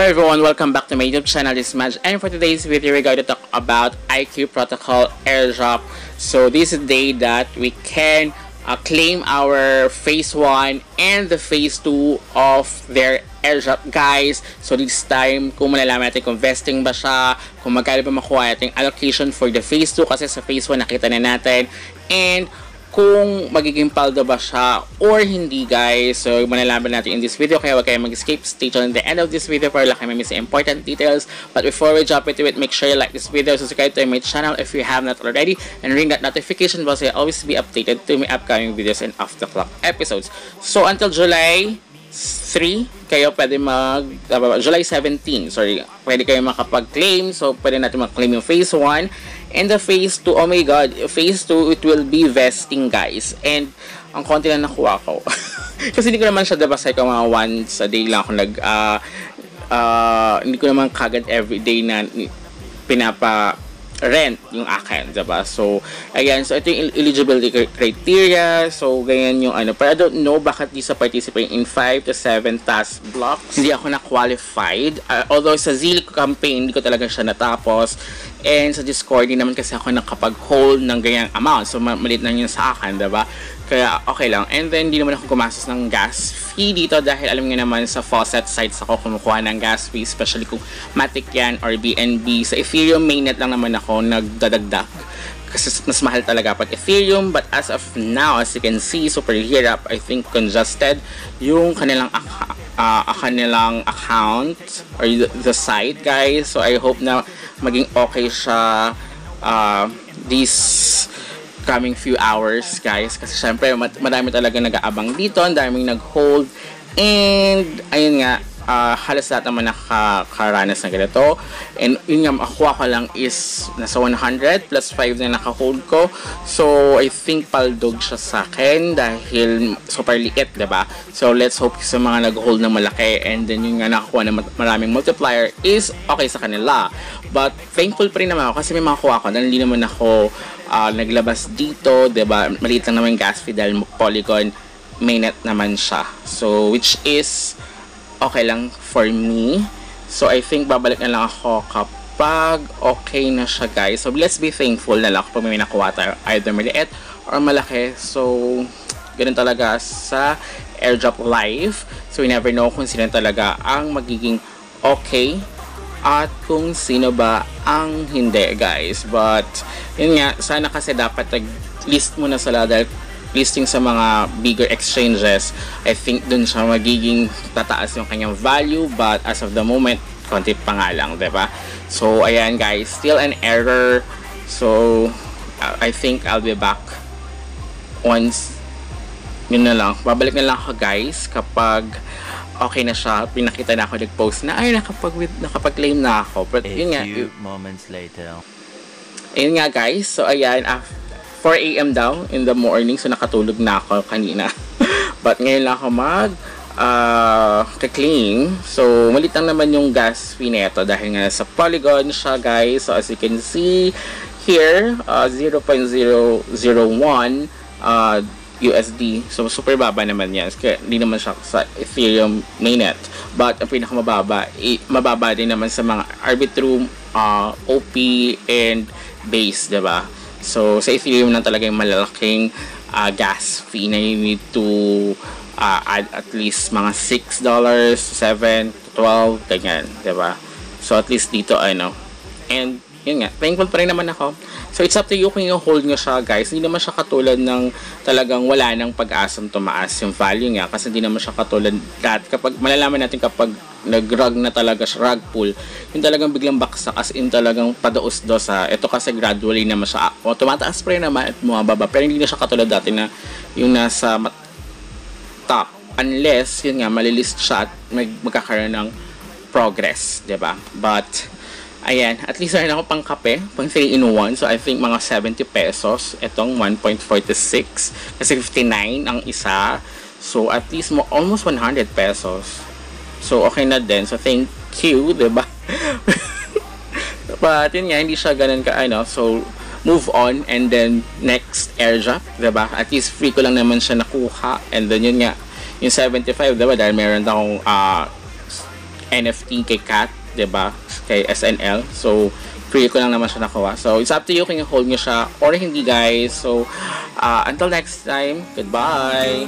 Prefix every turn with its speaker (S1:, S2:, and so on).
S1: everyone, welcome back to my YouTube channel. This is Madge, and for today's video we're going to talk about IQ Protocol airdrop. So this is the day that we can claim our phase 1 and the phase 2 of their airdrop, guys. So this time, kung malalaman natin kung vesting ba siya, kung magkano ba makuha natin allocation for the phase 2, kasi sa phase 1 nakita na natin, and kung magiging paldo ba siya or hindi, guys. So malalaman natin in this video, kaya huwag kayo mag-skip. Stay tuned at the end of this video para lang kayo may miss important details. But before we jump into it, make sure you like this video, subscribe to my channel if you have not already, and ring that notification bell so you'll always be updated to my upcoming videos and off the clock episodes. So until July 3, kayo pwede July 17, sorry, pwede kayo makapag-claim. So pwede natin mag-claim yung phase 1 and the phase 2. Oh my god, phase 2, it will be vesting, guys. And ang konti lang nakuha ko kasi hindi ko naman siya, diba, sa mga once a day lang ako hindi ko naman kagad everyday na pinapa-rent yung akin, diba? So ayan, so ito yung eligibility criteria. So ganyan yung but I don't know bakit di sa participate in 5 to 7 task blocks. Hindi ako na-qualified, although sa Zeal campaign hindi ko talaga siya natapos, and sa Discord din naman kasi ako nakapag-hold ng ganyang amount. So malit na yun sa akin, diba? Kaya okay lang. And then di naman ako gumastos ng gas fee dito dahil alam nga naman sa faucet sites ako kumukuha ng gas fee, especially kung Matic yan or BNB. Sa Ethereum mainnet lang naman ako nagdadagdag kasi mas mahal talaga pag Ethereum. But as of now, as you can see, super hirap, I think congested yung kanilang account or the site, guys. So I hope na maging okay siya these coming few hours, guys, kasi syempre madami talaga nag-aabang dito, ang daming nag-hold, and ayun nga, halos lahat naman nakakaranas na ganito. And yun nga, makuha ko lang is nasa 100 plus 5 na naka-hold ko. So I think paldog siya sa akin dahil super liit, diba? So let's hope sa mga nag-hold na malaki, and then yun nga, nakakuha na maraming multiplier is okay sa kanila. But thankful pa rin naman ako kasi may makakuha ko dahil hindi naman ako naglabas dito, diba? Maliit lang naman yung gas fee dahil Polygon mainnet naman siya. So which is okay lang for me. So I think babalik na lang ako kapag okay na siya, guys. So let's be thankful na lang kapag may nakuha tayo, either maliit or malaki. So ganun talaga sa airdrop live. So we never know kung sino talaga ang magiging okay at kung sino ba ang hindi, guys. But yun nga, sana kasi dapat list muna sila dahil listing sa mga bigger exchanges, I think dun siya magiging tataas yung kanyang value. But as of the moment, konti pa nga lang, diba? So ayan, guys, still an error. So I think I'll be back once, yun na lang, babalik na lang ako, guys, kapag okay na siya, pinakita na ako, nag-post na ay nakapag-claim na ako. But yun nga,
S2: few moments later.
S1: Ayun nga, guys, so ayan, 4 AM daw in the morning, so nakatulog na ako kanina. But ngayon lang ako claim. So malit lang naman yung gas fee neto dahil nga sa Polygon siya, guys. So as you can see here, 0.001 USD. So super baba naman yan, kaya hindi naman siya sa Ethereum mainnet. But ang pinakamababa, mababa din naman sa mga Arbitrum, OP, and Base, diba? So sa Ethereum lang talaga yung malalaking gas fee na you need to add at least mga $6, 7, 12, ganyan, diba? So at least dito, and yun nga, thankful pa rin naman ako. So it's up to you kung i-hold nyo siya, guys. Hindi naman siya katulad ng talagang wala nang pag-asang tumaas yung value niya, kasi hindi naman siya katulad that kapag malalaman natin kapag nag-rug na talaga siya, rug pull, yung talagang biglang baksak, as in talagang padaos-dos. Ito kasi gradually naman siya, tumataas pa rin naman at bumababa, pero hindi na siya katulad dati na yung nasa top, unless yun nga, malilist siya at magkakaroon ng progress, diba? But ayan, at least meron ako pang kape, pang 3-in-1. So I think mga 70 pesos itong 1.46 kasi 59 ang isa. So at least almost 100 pesos. So okay na din. So thank you, diba? But yun nga, hindi siya ganun ka so move on, and then next airdrop, diba? At least free ko lang naman siya nakuha. And then yun nga, yung 75, diba? Dahil meron akong NFT kay Kat, diba? Kay SNL. So, free ko lang naman siya nakuha. So, it's up to you kung i-hold nyo siya or hindi, guys. So, until next time, goodbye!